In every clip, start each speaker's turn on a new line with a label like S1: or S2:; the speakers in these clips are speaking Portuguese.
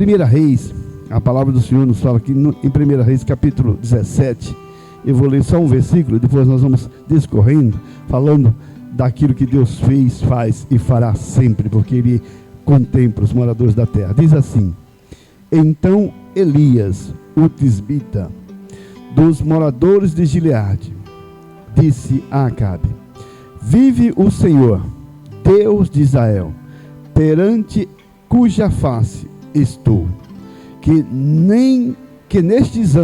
S1: 1 Reis, a palavra do Senhor nos fala aqui em 1 Reis capítulo 17. Eu vou ler só um versículo, depois nós vamos discorrendo, falando daquilo que Deus fez, faz e fará sempre, porque Ele contempla os moradores da terra. Diz assim: então Elias, o tisbita, dos moradores de Gileade, disse a Acabe: vive o Senhor, Deus de Israel, perante cuja face estou, que nestes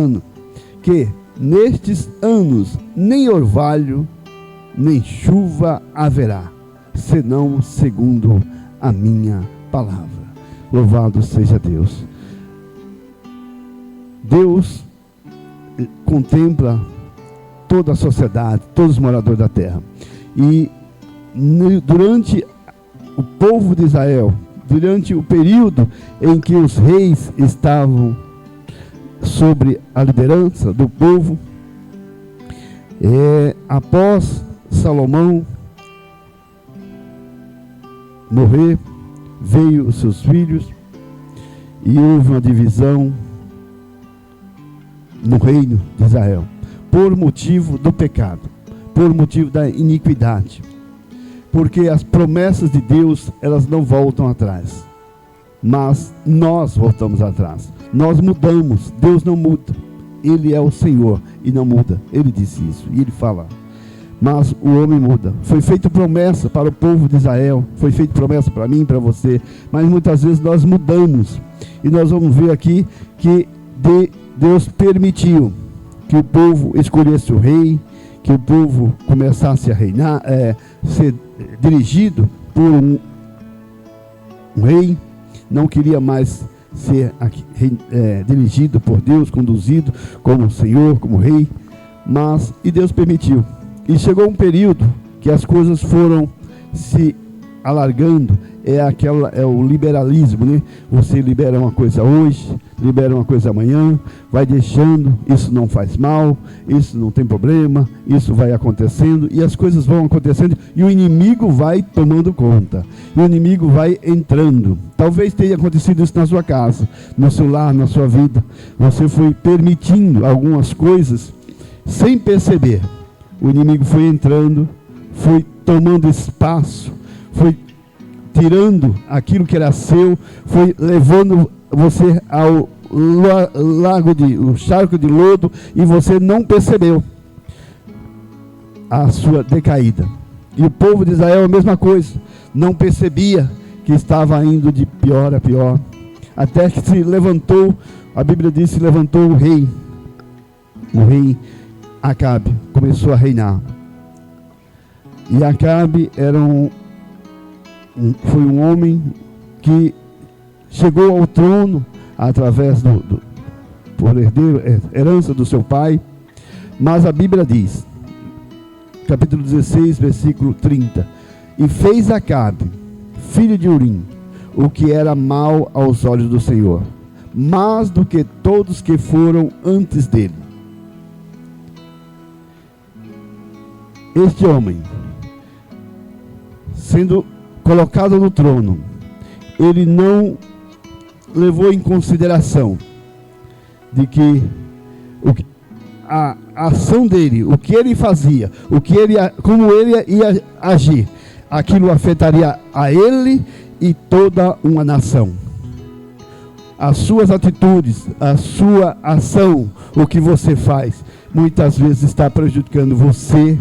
S1: anos nem orvalho, nem chuva haverá, senão segundo a minha palavra. Louvado seja Deus. Deus contempla toda a sociedade, todos os moradores da terra. E durante o povo de Israel, durante o período em que os reis estavam sobre a liderança do povo, após Salomão morrer, veio os seus filhos e houve uma divisão no reino de Israel, por motivo do pecado, por motivo da iniquidade, porque as promessas de Deus, elas não voltam atrás, mas nós voltamos atrás, nós mudamos. Deus não muda, Ele é o Senhor e não muda. Ele disse isso e Ele fala, mas o homem muda. Foi feita promessa para o povo de Israel, foi feita promessa para mim e para você, mas muitas vezes nós mudamos. E nós vamos ver aqui que Deus permitiu que o povo escolhesse o rei, que o povo começasse a reinar, ser dirigido por um rei. Não queria mais ser dirigido por Deus, conduzido como Senhor, como rei, e Deus permitiu. E chegou um período que as coisas foram se alargando. É o liberalismo, né? Você libera uma coisa hoje, libera uma coisa amanhã, vai deixando, isso não faz mal, isso não tem problema, isso vai acontecendo, e as coisas vão acontecendo, e o inimigo vai tomando conta, e o inimigo vai entrando. Talvez tenha acontecido isso na sua casa, no seu lar, na sua vida. Você foi permitindo algumas coisas sem perceber. O inimigo foi entrando, foi tomando espaço, foi tirando aquilo que era seu, foi levando você ao o charco de lodo, e você não percebeu a sua decaída. E o povo de Israel a mesma coisa, não percebia que estava indo de pior a pior, até que se levantou, a Bíblia diz, se levantou o rei Acabe, começou a reinar. E Acabe era foi um homem que chegou ao trono através por herança do seu pai. Mas a Bíblia diz, capítulo 16, versículo 30: e fez Acabe, filho de Urim, o que era mal aos olhos do Senhor, mais do que todos que foram antes dele. Este homem, sendo colocado no trono, ele não levou em consideração de que a ação dele, o que ele fazia, como ele ia agir, aquilo afetaria a ele e toda uma nação. As suas atitudes, a sua ação, o que você faz, muitas vezes está prejudicando você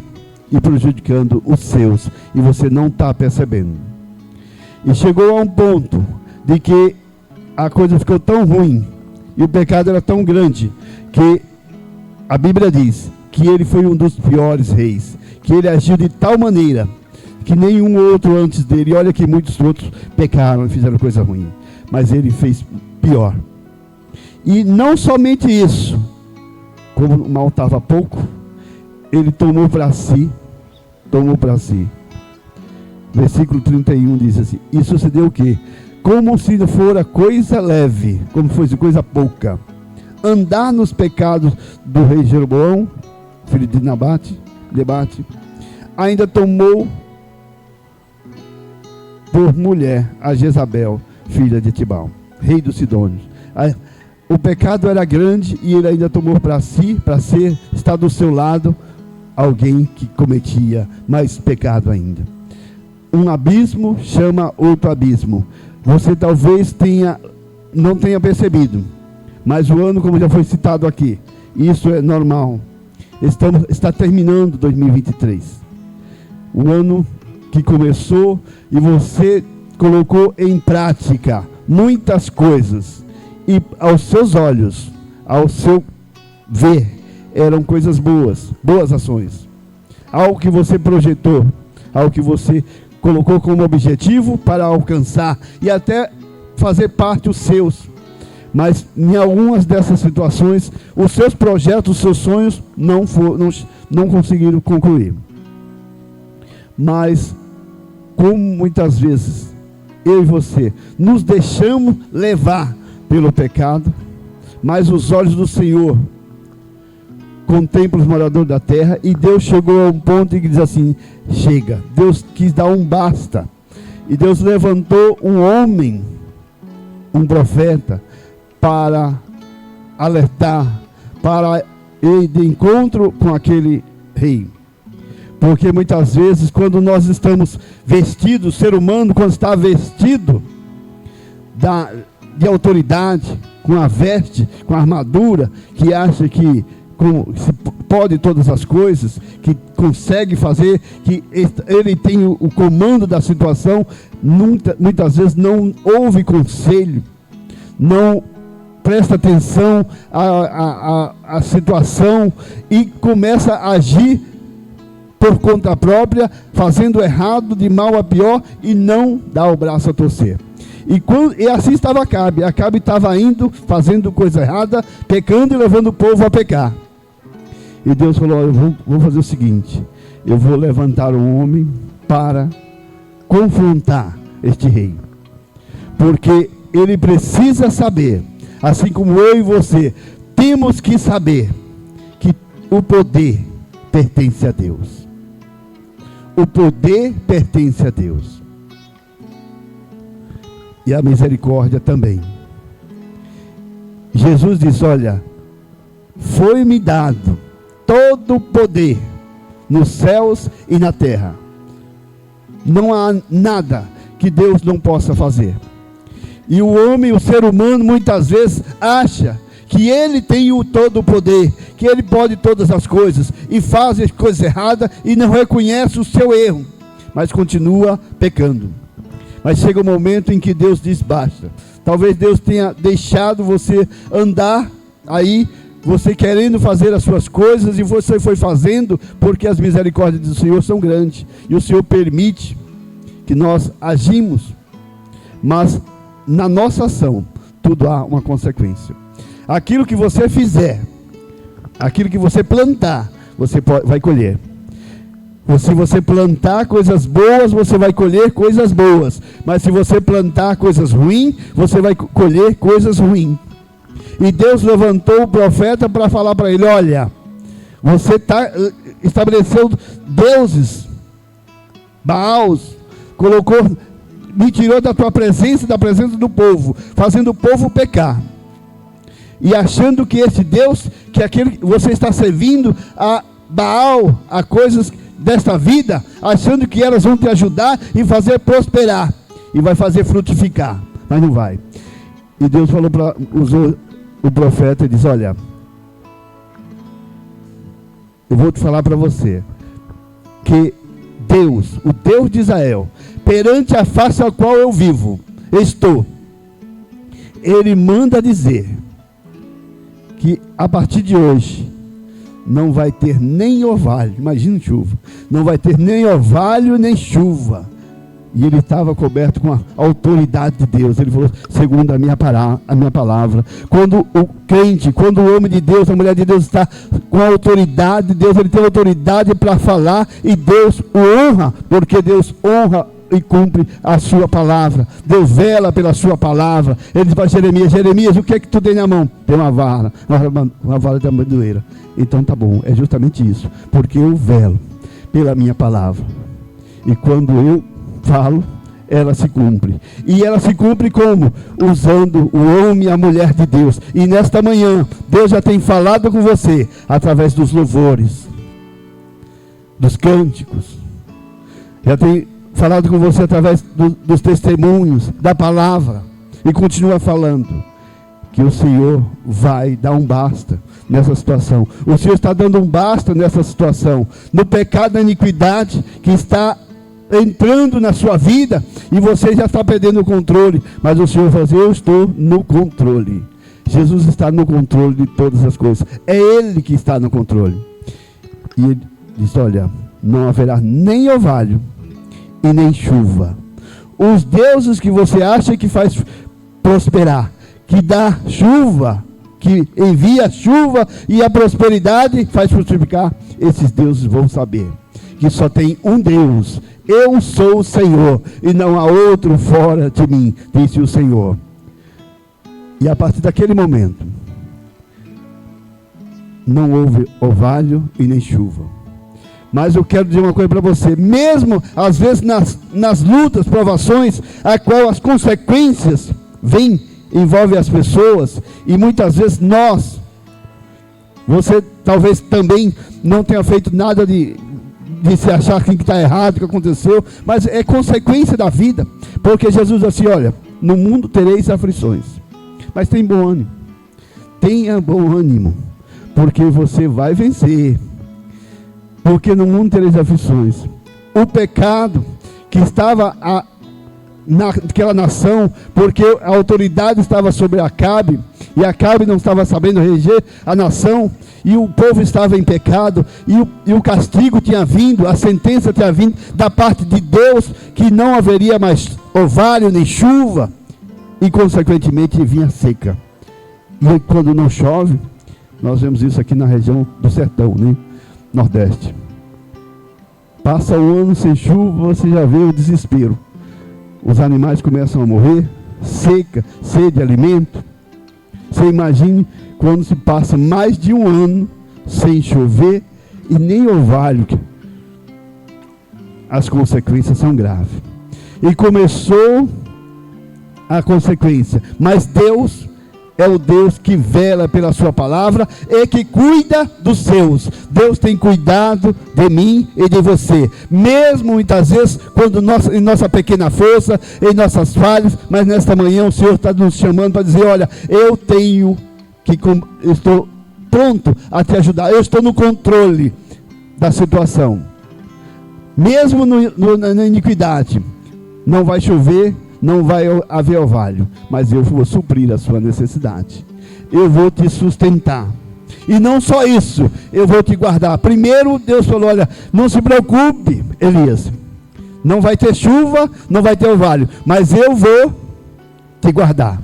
S1: e prejudicando os seus, e você não está percebendo. E chegou a um ponto de que a coisa ficou tão ruim, e o pecado era tão grande, que a Bíblia diz que ele foi um dos piores reis, que ele agiu de tal maneira que nenhum outro antes dele, olha que muitos outros pecaram e fizeram coisa ruim, mas ele fez pior. E não somente isso, como o mal estava pouco, ele tomou para si. Versículo 31 diz assim: e sucedeu o quê? Como se fora coisa leve, como fosse coisa pouca, andar nos pecados do rei Jeroboão, filho de Nebate, ainda tomou por mulher a Jezabel, filha de Etibal. rei dos Sidônios. O pecado era grande e ele ainda tomou para si, para estar do seu lado, alguém que cometia mais pecado ainda. Um abismo chama outro abismo. Você talvez não tenha percebido, mas o ano, como já foi citado aqui, isso é normal. Está terminando 2023. O ano que começou e você colocou em prática muitas coisas. E aos seus olhos, ao seu ver, eram coisas boas ações. Algo que você projetou, algo que você colocou como objetivo para alcançar e até fazer parte os seus. Mas em algumas dessas situações, os seus projetos, os seus sonhos não conseguiram concluir. Mas, como muitas vezes eu e você nos deixamos levar pelo pecado, mas os olhos do Senhor contemplam os moradores da terra, e Deus chegou a um ponto em que diz assim: chega. Deus quis dar um basta, e Deus levantou um homem, um profeta, para alertar, para ir de encontro com aquele rei. Porque muitas vezes, quando nós estamos vestidos, o ser humano, quando está vestido de autoridade, com a veste, com a armadura, que acha que pode todas as coisas, que consegue fazer, que ele tem o comando da situação, muitas vezes não ouve conselho, não presta atenção à situação e começa a agir por conta própria, fazendo errado, de mal a pior, e não dá o braço a torcer. E assim estava Acabe. Acabe estava indo, fazendo coisa errada, pecando e levando o povo a pecar. E Deus falou: eu vou fazer o seguinte, eu vou levantar um homem para confrontar este rei. Porque ele precisa saber, assim como eu e você, temos que saber que o poder pertence a Deus. O poder pertence a Deus. E a misericórdia também. Jesus diz: olha, foi-me dado todo o poder nos céus e na terra. Não há nada que Deus não possa fazer. E o homem, o ser humano, muitas vezes acha que ele tem todo o poder, que ele pode todas as coisas, e faz as coisas erradas e não reconhece o seu erro, mas continua pecando. Mas chega um momento em que Deus diz: basta. Talvez Deus tenha deixado você andar aí, você querendo fazer as suas coisas, e você foi fazendo, porque as misericórdias do Senhor são grandes, e o Senhor permite que nós agimos, mas na nossa ação, tudo há uma consequência. Aquilo que você fizer, aquilo que você plantar, você vai colher. Se você plantar coisas boas, você vai colher coisas boas. Mas se você plantar coisas ruins, você vai colher coisas ruins. E Deus levantou o profeta para falar para ele: olha, você estabeleceu deuses, Baals, me tirou da tua presença e da presença do povo, fazendo o povo pecar. E achando que esse Deus, que aquele que você está servindo a Baal, a coisas desta vida, achando que elas vão te ajudar e fazer prosperar, e vai fazer frutificar, mas não vai. E Deus usou o profeta e diz: olha, eu vou te falar para você, que Deus, o Deus de Israel, perante a face a qual eu vivo, Ele manda dizer, que a partir de hoje, não vai ter nem orvalho, imagina chuva, não vai ter nem orvalho nem chuva. E ele estava coberto com a autoridade de Deus. Ele falou: segundo a minha palavra. Quando o crente, quando o homem de Deus, a mulher de Deus está com a autoridade de Deus, ele tem autoridade para falar, e Deus o honra, porque Deus honra e cumpre a sua palavra. Deus vela pela sua palavra. Ele diz para Jeremias: Jeremias, o que é que tu tem na mão? Tem uma vara de amendoeira. Então tá bom, é justamente isso, porque eu velo pela minha palavra, e quando eu falo, ela se cumpre. E ela se cumpre como? Usando o homem e a mulher de Deus. E nesta manhã, Deus já tem falado com você através dos louvores, dos cânticos. Já tem falado com você através dos testemunhos, da palavra. E continua falando que o Senhor vai dar um basta nessa situação. O Senhor está dando um basta nessa situação. No pecado, na iniquidade que está entrando na sua vida, e você já está perdendo o controle, mas o Senhor vai dizer: eu estou no controle. Jesus está no controle de todas as coisas, é Ele que está no controle. E Ele diz: olha, não haverá nem orvalho e nem chuva. Os deuses que você acha que faz prosperar, que dá chuva, que envia chuva e a prosperidade faz frutificar, esses deuses vão saber que só tem um Deus. Eu sou o Senhor e não há outro fora de mim, disse o Senhor. E a partir daquele momento, não houve orvalho e nem chuva. Mas eu quero dizer uma coisa para você: mesmo às vezes nas lutas, provações, a qual as consequências vêm, envolvem as pessoas, e muitas vezes você talvez também não tenha feito nada de se achar que está errado, que aconteceu, mas é consequência da vida, porque Jesus disse assim: olha, no mundo tereis aflições, mas tenha bom ânimo, porque você vai vencer, porque no mundo tereis aflições. O pecado que estava naquela nação, porque a autoridade estava sobre Acabe, e Acabe não estava sabendo reger a nação, e o povo estava em pecado, e o castigo tinha vindo, a sentença tinha vindo da parte de Deus, que não haveria mais orvalho nem chuva, e consequentemente vinha seca. E quando não chove, nós vemos isso aqui na região do sertão, né? Nordeste. Passa um ano sem chuva, você já vê o desespero. Os animais começam a morrer, seca, sede de alimento. Você imagine quando se passa mais de um ano sem chover e nem orvalho. As consequências são graves. E começou a consequência. Mas Deus é o Deus que vela pela sua palavra e que cuida dos seus. Deus tem cuidado de mim e de você, mesmo muitas vezes quando em nossa pequena força, em nossas falhas. Mas nesta manhã o Senhor está nos chamando para dizer: olha, eu estou pronto a te ajudar, eu estou no controle da situação. Mesmo na iniquidade, não vai chover, não vai haver orvalho, mas eu vou suprir a sua necessidade. Eu vou te sustentar. E não só isso, eu vou te guardar. Primeiro Deus falou: olha, não se preocupe, Elias, não vai ter chuva, não vai ter orvalho, mas eu vou te guardar,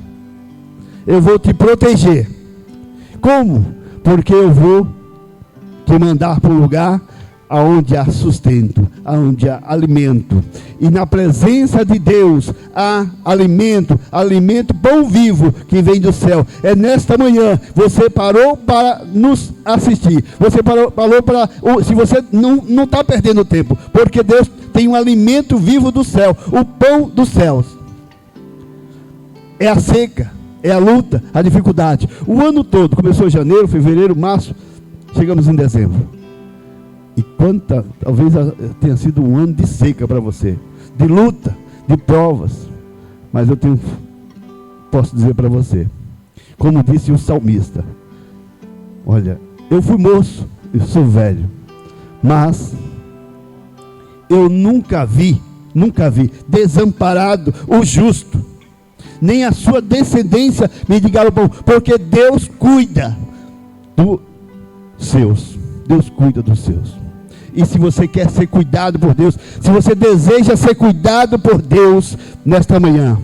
S1: eu vou te proteger. Como? Porque eu vou te mandar para um lugar aonde há sustento, aonde há alimento. E na presença de Deus há alimento, pão vivo que vem do céu. É nesta manhã, você parou para nos assistir. Você parou para... Se você não está perdendo tempo, porque Deus tem um alimento vivo do céu, o pão dos céus. É a seca, é a luta, a dificuldade. O ano todo, começou em janeiro, fevereiro, março, chegamos em dezembro. E talvez tenha sido um ano de seca para você, de luta, de provas. Mas posso dizer para você, como disse o salmista: olha, eu fui moço, eu sou velho, mas eu nunca vi desamparado o justo, nem a sua descendência mendigar o pão, porque Deus cuida dos seus. Deus cuida dos seus. E se você quer ser cuidado por Deus, se você deseja ser cuidado por Deus nesta manhã,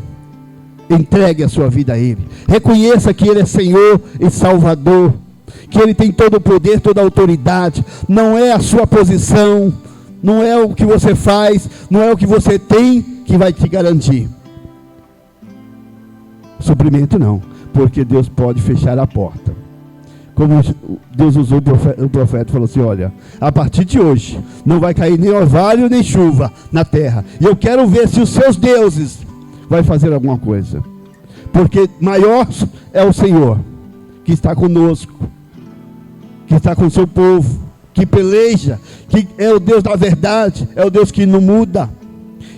S1: entregue a sua vida a Ele. Reconheça que Ele é Senhor e Salvador, que Ele tem todo o poder, toda a autoridade. Não é a sua posição, não é o que você faz, não é o que você tem que vai te garantir suprimento, não, porque Deus pode fechar a porta, como Deus usou o profeta, falou assim: olha, a partir de hoje não vai cair nem orvalho nem chuva na terra, e eu quero ver se os seus deuses vai fazer alguma coisa, porque maior é o Senhor que está conosco, que está com o seu povo, que peleja, que é o Deus da verdade, é o Deus que não muda.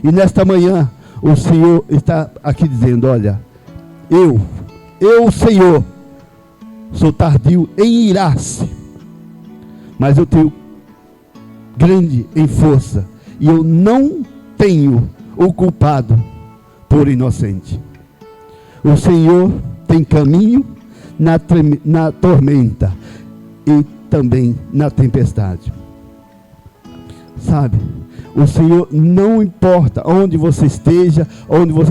S1: E nesta manhã o Senhor está aqui dizendo: olha, eu, Senhor, sou tardio em irar-se, mas eu tenho grande em força, e eu não tenho o culpado por inocente. O Senhor tem caminho na tormenta e também na tempestade. Sabe, o Senhor, não importa onde você esteja,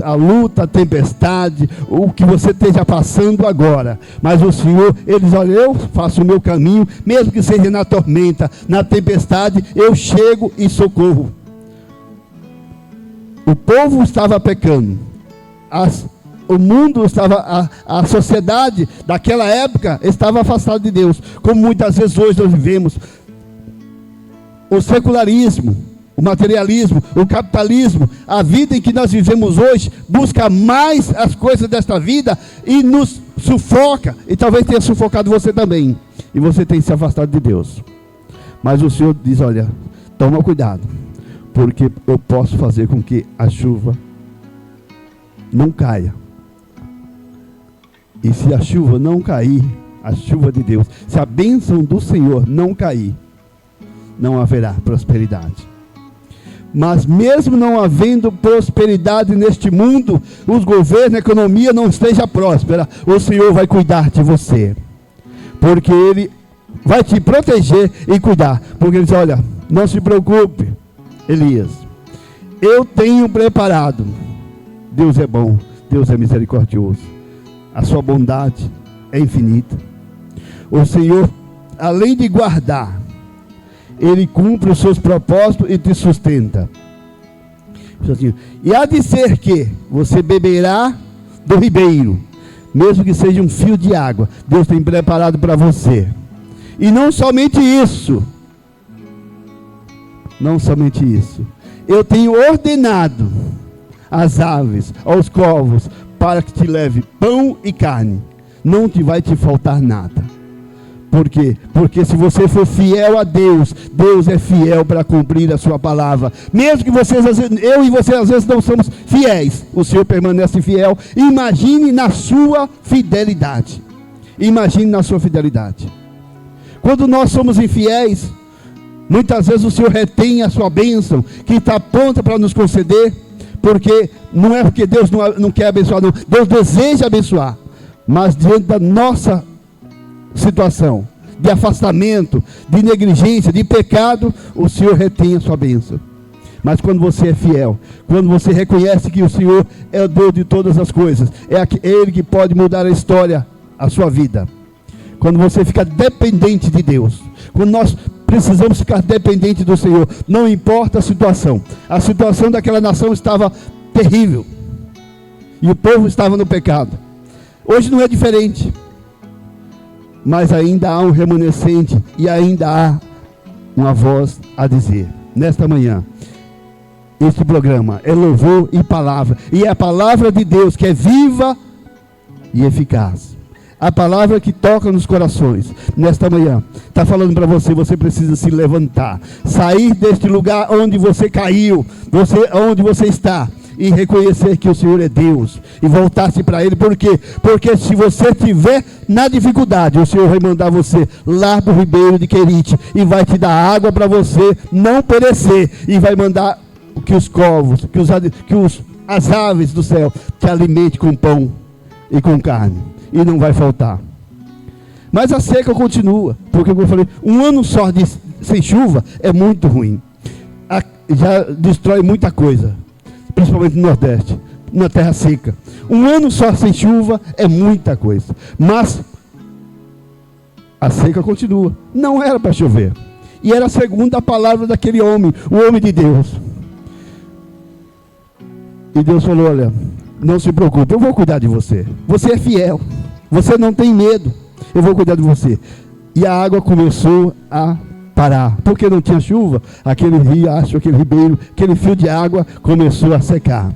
S1: a luta, a tempestade, o que você esteja passando agora, mas o Senhor, Ele diz: olha, eu faço o meu caminho, mesmo que seja na tormenta, na tempestade, eu chego e socorro. O povo estava pecando, o mundo estava, a sociedade daquela época estava afastada de Deus, como muitas vezes hoje nós vivemos. O secularismo, o materialismo, o capitalismo, a vida em que nós vivemos hoje, busca mais as coisas desta vida e nos sufoca, e talvez tenha sufocado você também, e você tem se afastado de Deus. Mas o Senhor diz: olha, toma cuidado, porque eu posso fazer com que a chuva não caia. E se a chuva não cair, a chuva de Deus, se a bênção do Senhor não cair, não haverá prosperidade. Mas mesmo não havendo prosperidade neste mundo, os governos, a economia não esteja próspera, o Senhor vai cuidar de você, porque Ele vai te proteger e cuidar. Porque Ele diz: olha, não se preocupe, Elias, eu tenho preparado. Deus é bom, Deus é misericordioso, a sua bondade é infinita. O Senhor, além de guardar, Ele cumpre os seus propósitos e te sustenta. E há de ser que você beberá do ribeiro, mesmo que seja um fio de água, Deus tem preparado para você. E não somente isso, eu tenho ordenado às aves, aos corvos, para que te leve pão e carne, não te vai te faltar nada. Por quê? Porque se você for fiel a Deus, Deus é fiel para cumprir a sua palavra. Mesmo que vocês, eu e você às vezes não somos fiéis, o Senhor permanece fiel. Imagine na sua fidelidade. Imagine na sua fidelidade. Quando nós somos infiéis, muitas vezes o Senhor retém a sua bênção, que está pronta para nos conceder, porque não é porque Deus não quer abençoar, não. Deus deseja abençoar, mas diante da nossa situação de afastamento, de negligência, de pecado, o Senhor retém a sua bênção. Mas quando você é fiel, quando você reconhece que o Senhor é o Deus de todas as coisas, é Ele que pode mudar a história, a sua vida. Quando você fica dependente de Deus, quando nós precisamos ficar dependente do Senhor, não importa a situação daquela nação estava terrível, e o povo estava no pecado. Hoje não é diferente, mas ainda há um remanescente, e ainda há uma voz a dizer. Nesta manhã, este programa é louvor e palavra, e é a palavra de Deus que é viva e eficaz, a palavra que toca nos corações. Nesta manhã, está falando para você, você precisa se levantar, sair deste lugar onde você caiu, onde você está, e reconhecer que o Senhor é Deus, e voltar-se para Ele. Por quê? Porque se você estiver na dificuldade, o Senhor vai mandar você lá do ribeiro de Querite, e vai te dar água para você não perecer, e vai mandar que os corvos, as aves do céu te alimentem com pão e com carne, e não vai faltar. Mas a seca continua, porque como eu falei, um ano só sem chuva é muito ruim, já destrói muita coisa, principalmente no Nordeste, na terra seca. Um ano só sem chuva é muita coisa, mas a seca continua. Não era para chover, e era segundo a palavra daquele homem, o homem de Deus. E Deus falou: olha, não se preocupe, eu vou cuidar de você. Você é fiel, você não tem medo. eu vou cuidar de você. E a água começou a parar, porque não tinha chuva, aquele riacho, aquele ribeiro, aquele fio de água começou a secar.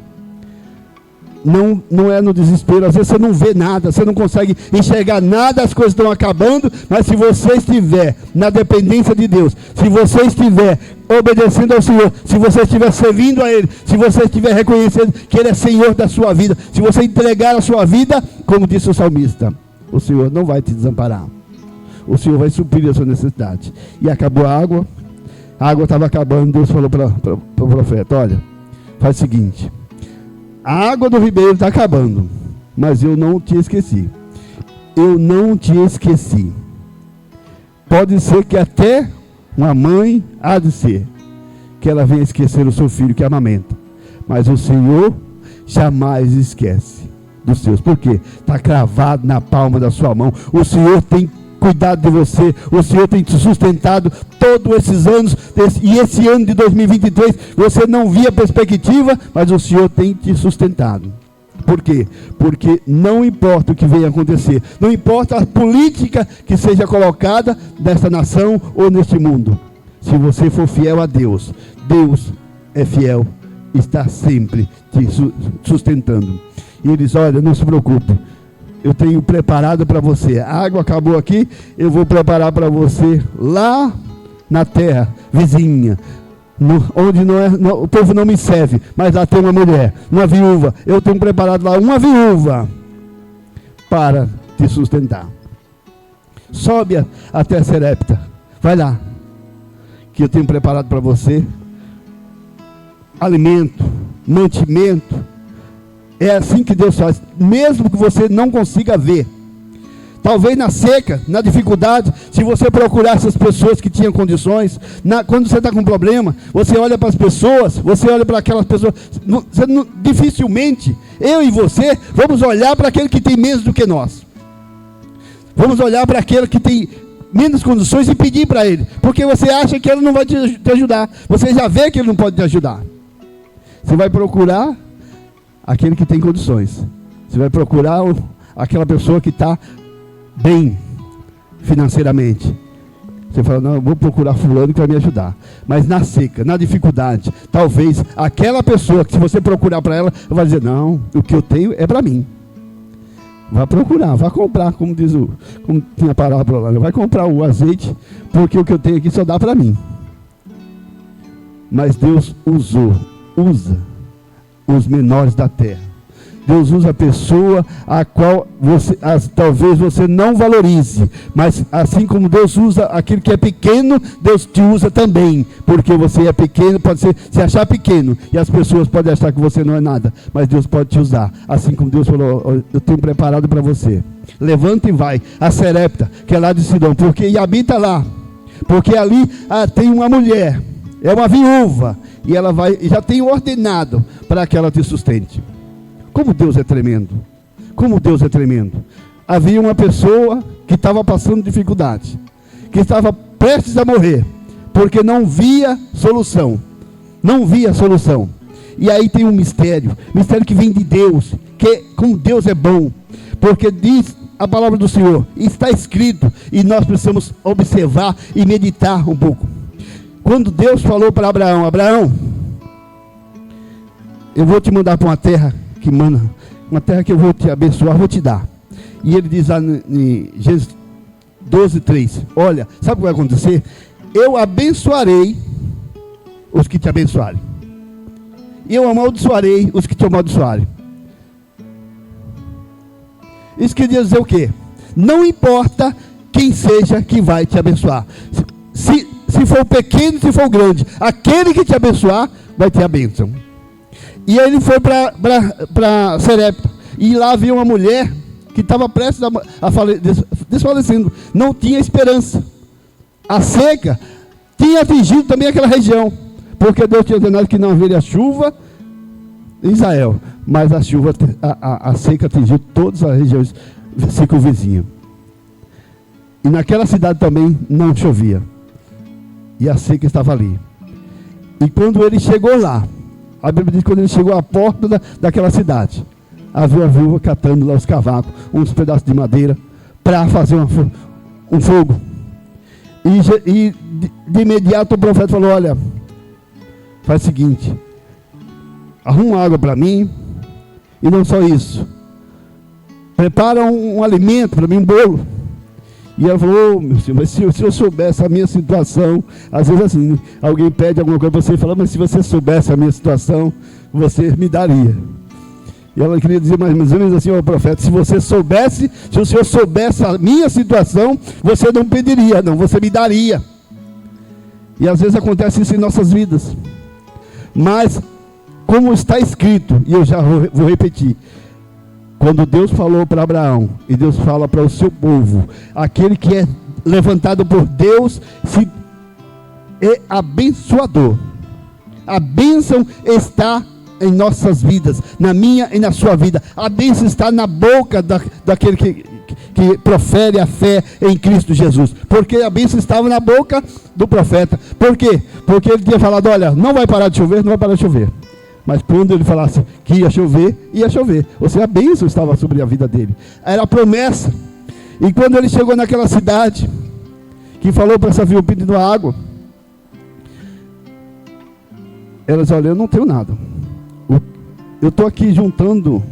S1: Não é no desespero, às vezes você não vê nada, você não consegue enxergar nada, as coisas estão acabando, mas se você estiver na dependência de Deus, se você estiver obedecendo ao Senhor, se você estiver servindo a Ele, se você estiver reconhecendo que Ele é Senhor da sua vida, se você entregar a sua vida, como disse o salmista, o Senhor não vai te desamparar, o Senhor vai suprir a sua necessidade. E acabou a água estava acabando. Deus falou para o profeta: olha, faz o seguinte, a água do ribeiro está acabando, mas eu não te esqueci. Eu não te esqueci. Pode ser que até uma mãe há de ser, que ela venha esquecer o seu filho que amamenta, mas o Senhor jamais esquece dos seus. Por quê? Está cravado na palma da sua mão. O Senhor tem cuidado de você, o Senhor tem te sustentado todos esses anos, e esse ano de 2023, você não via perspectiva, mas o Senhor tem te sustentado. Por quê? Porque não importa o que venha acontecer, não importa a política que seja colocada nesta nação ou neste mundo, se você for fiel a Deus, Deus é fiel, está sempre te sustentando. E Ele diz: olha, não se preocupe, eu tenho preparado para você. A água acabou aqui, eu vou preparar para você lá na terra vizinha, onde o povo não me serve, mas lá tem uma mulher, uma viúva. Eu tenho preparado lá uma viúva para te sustentar. Sobe até Serepta, vai lá, que eu tenho preparado para você alimento, mantimento. É assim que Deus faz, mesmo que você não consiga ver. Talvez na seca, na dificuldade, se você procurar essas pessoas que tinham condições, quando você está com problema, você olha para as pessoas, você olha para aquelas pessoas, dificilmente, eu e você, vamos olhar para aquele que tem menos do que nós. Vamos olhar para aquele que tem menos condições e pedir para ele, porque você acha que ele não vai te ajudar, você já vê que ele não pode te ajudar. Você vai procurar aquele que tem condições. Você vai procurar aquela pessoa que está bem financeiramente. Você fala: não, eu vou procurar fulano que vai me ajudar. Mas na seca, na dificuldade, talvez aquela pessoa que, se você procurar para ela, vai dizer: não, o que eu tenho é para mim. Vai procurar, vai comprar, como tinha a palavra lá, vai comprar o azeite, porque o que eu tenho aqui só dá para mim. Mas Deus usa os menores da terra. Deus usa a pessoa a qual talvez você não valorize, mas assim como Deus usa aquele que é pequeno, Deus te usa também, porque você é pequeno, pode se achar pequeno, e as pessoas podem achar que você não é nada, mas Deus pode te usar, assim como Deus falou: eu tenho preparado para você. Levanta e vai a Serepta, que é lá de Sidom, e habita lá, porque ali tem uma mulher, é uma viúva, e ela já tem ordenado para que ela te sustente. Como Deus é tremendo, como Deus é tremendo. Havia uma pessoa que estava passando dificuldade, que estava prestes a morrer, porque não via solução, e aí tem um mistério que vem de Deus, que como Deus é bom, porque diz a palavra do Senhor, está escrito, e nós precisamos observar e meditar um pouco. Quando Deus falou para Abraão: Abraão, eu vou te mandar para uma terra que mana, uma terra que eu vou te abençoar, vou te dar. E ele diz lá em Gênesis 12:3, olha, sabe o que vai acontecer? Eu abençoarei os que te abençoarem, e eu amaldiçoarei os que te amaldiçoarem. Isso quer dizer o quê? Não importa quem seja que vai te abençoar, se for pequeno, se for grande, aquele que te abençoar vai ter a bênção. E aí ele foi para Serepta, e lá havia uma mulher que estava prestes a desfalecendo, não tinha esperança. A seca tinha atingido também aquela região, porque Deus tinha ordenado que não haveria chuva em Israel, mas a seca atingiu todas as regiões circunvizinhas. E naquela cidade também não chovia, e a seca estava ali. E quando ele chegou lá, a Bíblia diz que quando ele chegou à porta daquela cidade, havia uma viúva catando lá os cavacos, uns pedaços de madeira, para fazer um fogo. E de imediato o profeta falou: olha, faz o seguinte, arruma água para mim, e não só isso, prepara um alimento para mim, um bolo. E ela falou: meu senhor, mas se eu soubesse a minha situação, às vezes assim, alguém pede alguma coisa para você e fala: mas se você soubesse a minha situação, você me daria. E ela queria dizer mais ou menos assim ao profeta: se o senhor soubesse a minha situação, você não pediria, não, você me daria. E às vezes acontece isso em nossas vidas. Mas, como está escrito, e eu já vou repetir, quando Deus falou para Abraão, e Deus fala para o seu povo, aquele que é levantado por Deus é abençoador. A bênção está em nossas vidas, na minha e na sua vida. A bênção está na boca daquele que profere a fé em Cristo Jesus. Porque a bênção estava na boca do profeta. Por quê? Porque ele tinha falado: olha, não vai parar de chover, não vai parar de chover. Mas quando ele falasse que ia chover, ia chover. Ou seja, a bênção estava sobre a vida dele. Era a promessa. E quando ele chegou naquela cidade, que falou para essa viúva pedindo água, ela disse: olha, eu não tenho nada. Eu estou aqui juntando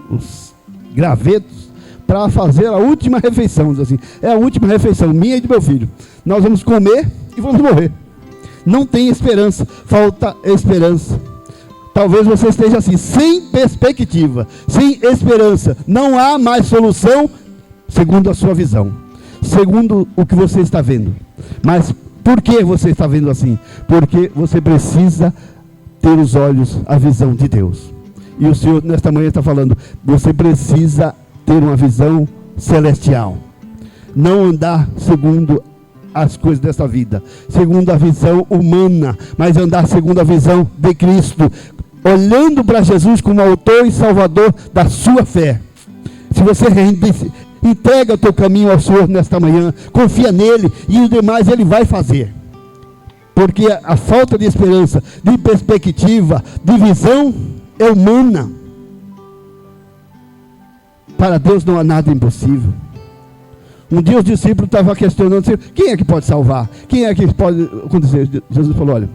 S1: os gravetos para fazer a última refeição. Diz assim, é a última refeição minha e do meu filho. Nós vamos comer e vamos morrer. Não tem esperança, falta esperança. Talvez você esteja assim, sem perspectiva, sem esperança. Não há mais solução segundo a sua visão, segundo o que você está vendo. Mas por que você está vendo assim? Porque você precisa ter os olhos, a visão de Deus. E o Senhor nesta manhã está falando: você precisa ter uma visão celestial. Não andar segundo as coisas desta vida, segundo a visão humana, mas andar segundo a visão de Cristo, olhando para Jesus como autor e salvador da sua fé. Se você entrega o teu caminho ao Senhor nesta manhã, confia nele, e o demais ele vai fazer. Porque a falta de esperança, de perspectiva, de visão é humana. Para Deus não há nada impossível. Um dia os discípulos estavam questionando: quem é que pode salvar? Quem é que pode acontecer? Jesus falou: olha,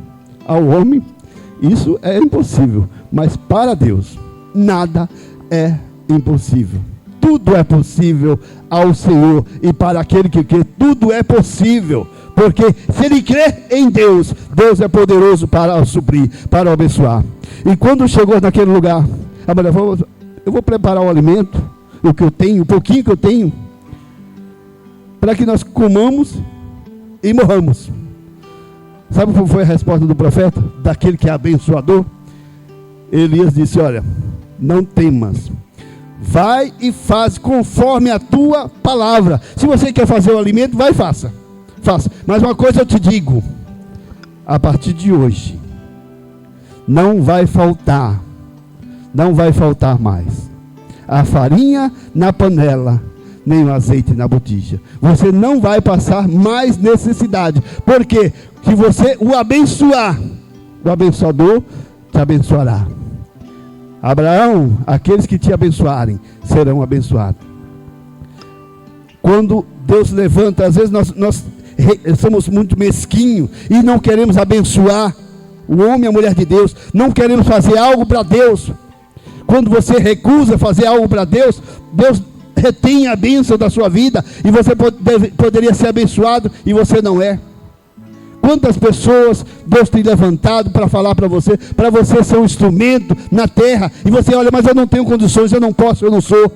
S1: ao homem isso é impossível, mas para Deus nada é impossível. Tudo é possível ao Senhor, e para aquele que crê, tudo é possível. Porque se ele crê em Deus, Deus é poderoso para o suprir, para o abençoar. E quando chegou naquele lugar, a mulher falou: eu vou preparar o alimento, o que eu tenho, o pouquinho que eu tenho, para que nós comamos e morramos. Sabe qual foi a resposta do profeta? Daquele que é abençoador? Elias disse: olha, não temas, vai e faz conforme a tua palavra. Se você quer fazer o alimento, vai e faça. Mas uma coisa eu te digo: a partir de hoje não vai faltar mais a farinha na panela, nem o azeite na botija. Você não vai passar mais necessidade. Por quê? Que você o abençoar, o abençoador te abençoará. Abraão, aqueles que te abençoarem serão abençoados. Quando Deus levanta, às vezes nós somos muito mesquinhos e não queremos abençoar o homem e a mulher de Deus, não queremos fazer algo para Deus. Quando você recusa fazer algo para Deus, Deus retém a bênção da sua vida, e você poderia ser abençoado e você não é. Quantas pessoas Deus tem levantado para falar para você ser um instrumento na terra, e você olha: mas eu não tenho condições, eu não posso, eu não sou,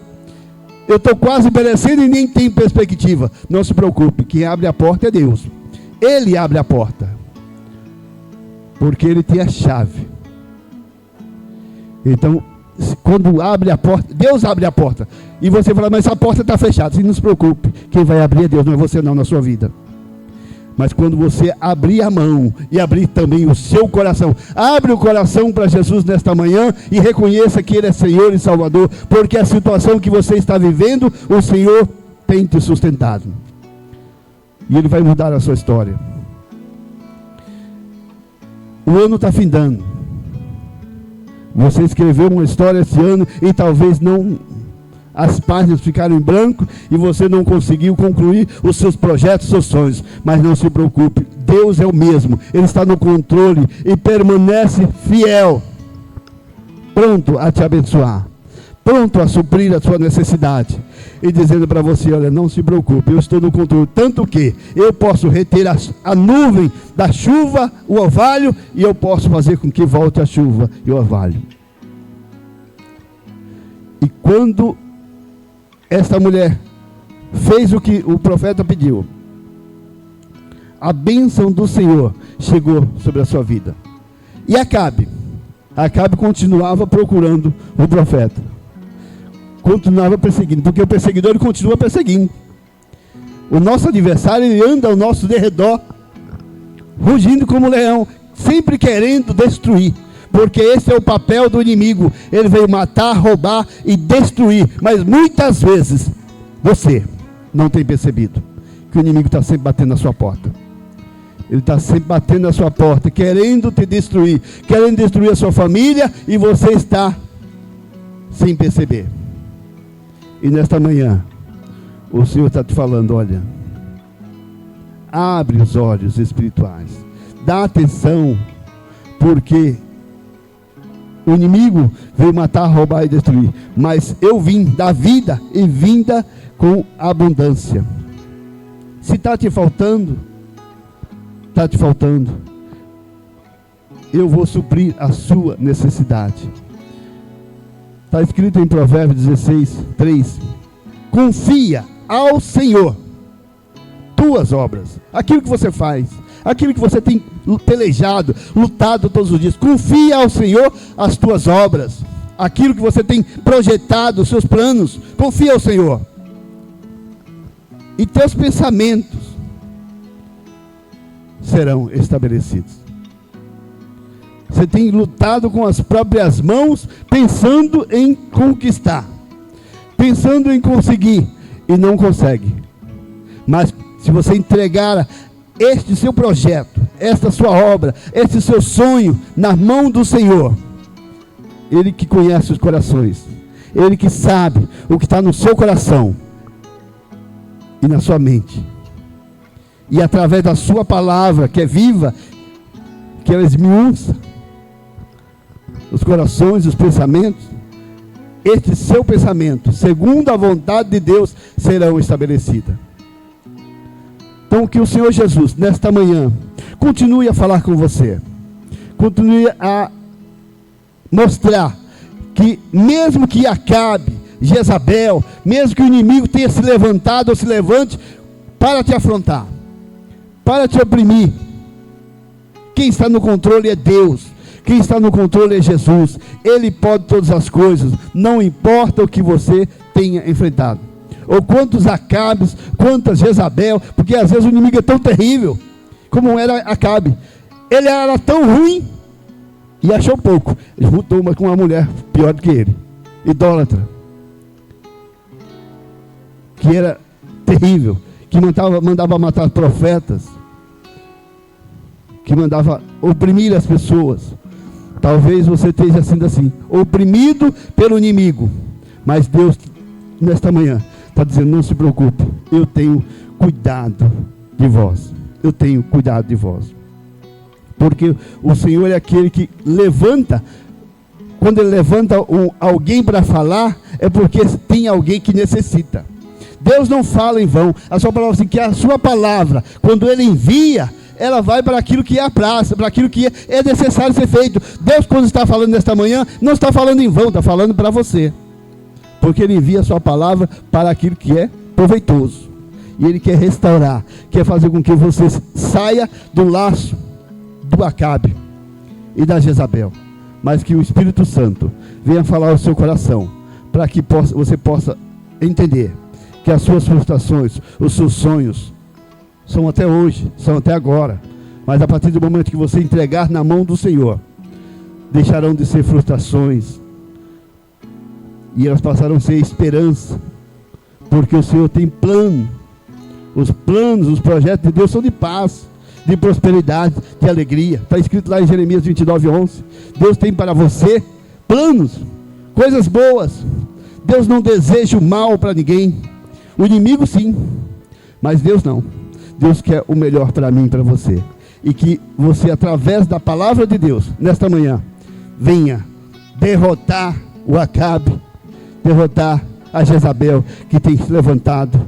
S1: eu estou quase perecendo e nem tenho perspectiva. Não se preocupe, quem abre a porta é Deus. Ele abre a porta, porque Ele tem a chave. Então, quando abre a porta, Deus abre a porta, e você fala: mas essa porta está fechada. Não se preocupe, quem vai abrir é Deus, não é você não, na sua vida. Mas quando você abrir a mão e abrir também o seu coração, abre o coração para Jesus nesta manhã e reconheça que Ele é Senhor e Salvador, porque a situação que você está vivendo, o Senhor tem te sustentado, e Ele vai mudar a sua história. O ano está findando. Você escreveu uma história esse ano e talvez não as páginas ficaram em branco e você não conseguiu concluir os seus projetos, seus sonhos. Mas não se preocupe, Deus é o mesmo, Ele está no controle e permanece fiel, pronto a te abençoar, pronto a suprir a sua necessidade, e dizendo para você: olha, não se preocupe, eu estou no controle, tanto que eu posso reter a nuvem da chuva, o orvalho, e eu posso fazer com que volte a chuva e o orvalho. E quando esta mulher fez o que o profeta pediu, a bênção do Senhor chegou sobre a sua vida. E Acabe continuava procurando o profeta, continuava perseguindo, porque o perseguidor ele continua perseguindo. O nosso adversário, ele anda ao nosso derredor, rugindo como leão, sempre querendo destruir, porque esse é o papel do inimigo. Ele veio matar, roubar e destruir, mas muitas vezes você não tem percebido que o inimigo está sempre batendo na sua porta. Ele está sempre batendo na sua porta, querendo te destruir, querendo destruir a sua família, e você está sem perceber. E nesta manhã, o Senhor está te falando: olha, abre os olhos espirituais, dá atenção, porque o inimigo veio matar, roubar e destruir, mas eu vim dar vida, e vinda com abundância. Se está te faltando, eu vou suprir a sua necessidade. Está escrito em Provérbios 16:3: confia ao Senhor tuas obras, aquilo que você faz, aquilo que você tem pelejado, lutado todos os dias. Confia ao Senhor as tuas obras, aquilo que você tem projetado, os seus planos. Confia ao Senhor, e teus pensamentos serão estabelecidos. Você tem lutado com as próprias mãos, pensando em conquistar, pensando em conseguir, e não consegue. Mas se você entregar este seu projeto, esta sua obra, este seu sonho na mão do Senhor, Ele que conhece os corações, Ele que sabe o que está no seu coração e na sua mente, e através da sua palavra, que é viva, que ela esmiuça os corações, os pensamentos, este seu pensamento, segundo a vontade de Deus, serão estabelecidas. Então, que o Senhor Jesus, nesta manhã, continue a falar com você, continue a mostrar que, mesmo que Acabe, Jezabel, mesmo que o inimigo tenha se levantado ou se levante para te afrontar, para te oprimir, quem está no controle é Deus, quem está no controle é Jesus. Ele pode todas as coisas, não importa o que você tenha enfrentado, ou quantos Acabes, quantas Jezabel, porque às vezes o inimigo é tão terrível, como era Acabe. Ele era tão ruim, e achou pouco, ele lutou com uma mulher pior do que ele, idólatra, que era terrível, que mandava matar profetas, que mandava oprimir as pessoas. Talvez você esteja sendo assim, oprimido pelo inimigo, mas Deus, nesta manhã, está dizendo: não se preocupe, eu tenho cuidado de vós, eu tenho cuidado de vós, porque o Senhor é aquele que levanta. Quando Ele levanta alguém para falar, é porque tem alguém que necessita. Deus não fala em vão. A sua palavra assim, que a sua palavra, quando Ele envia, ela vai para aquilo que é a praça, para aquilo que é necessário ser feito. Deus, quando está falando nesta manhã, não está falando em vão, está falando para você, porque Ele envia a sua palavra para aquilo que é proveitoso, e Ele quer restaurar, quer fazer com que você saia do laço do Acabe e da Jezabel, mas que o Espírito Santo venha falar ao seu coração, para que você possa entender que as suas frustrações, os seus sonhos, são até hoje, são até agora, mas a partir do momento que você entregar na mão do Senhor, deixarão de ser frustrações, e elas passarão a ser esperança, porque o Senhor tem plano. Os planos, os projetos de Deus são de paz, de prosperidade, de alegria. Está escrito lá em Jeremias 29:11. Deus tem para você planos, coisas boas. Deus não deseja o mal para ninguém. O inimigo sim, mas Deus não. Deus quer o melhor para mim e para você. E que você, através da palavra de Deus, nesta manhã, venha derrotar o Acabe, derrotar a Jezabel que tem se levantado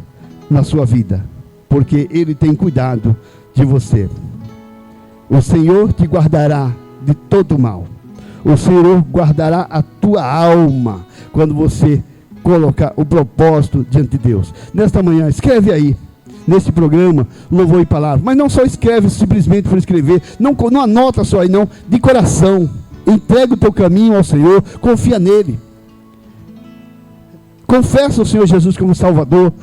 S1: na sua vida, porque Ele tem cuidado de você. O Senhor te guardará de todo mal. O Senhor guardará a tua alma quando você colocar o propósito diante de Deus. Nesta manhã, escreve aí, nesse programa, Louvor e Palavra. Mas não só escreve simplesmente por escrever. Não anota só aí não. De coração. Entrega o teu caminho ao Senhor. Confia nele. Confessa o Senhor Jesus como Salvador.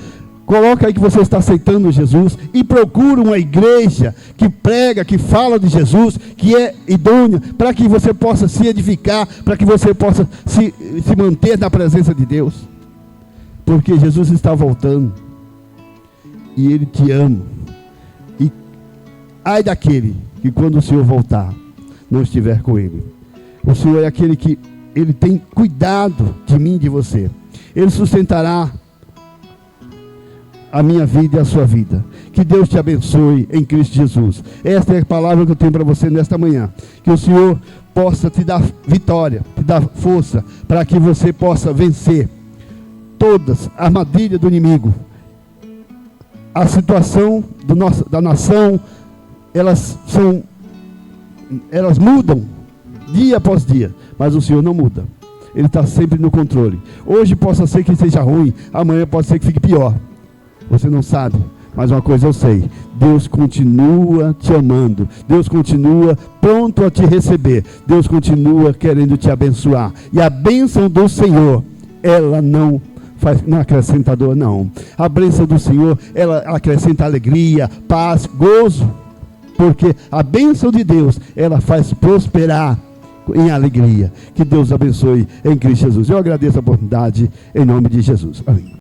S1: Coloca aí que você está aceitando Jesus. E procura uma igreja que prega, que fala de Jesus, que é idônea, para que você possa se edificar, para que você possa se manter na presença de Deus. Porque Jesus está voltando. E Ele te ama. E ai daquele que quando o Senhor voltar, não estiver com Ele. O Senhor é aquele que Ele tem cuidado de mim e de você. Ele sustentará a minha vida e a sua vida. Que Deus te abençoe em Cristo Jesus. Esta é a palavra que eu tenho para você nesta manhã. Que o Senhor possa te dar vitória, te dar força, para que você possa vencer todas as armadilhas do inimigo. A situação da nação, elas mudam dia após dia, mas o Senhor não muda. Ele está sempre no controle. Hoje possa ser que seja ruim, amanhã pode ser que fique pior. Você não sabe, mas uma coisa eu sei: Deus continua te amando, Deus continua pronto a te receber, Deus continua querendo te abençoar. E a bênção do Senhor, ela não acrescenta dor, não. A bênção do Senhor, ela acrescenta alegria, paz, gozo, porque a bênção de Deus, ela faz prosperar em alegria. Que Deus abençoe em Cristo Jesus. Eu agradeço a oportunidade em nome de Jesus. Amém.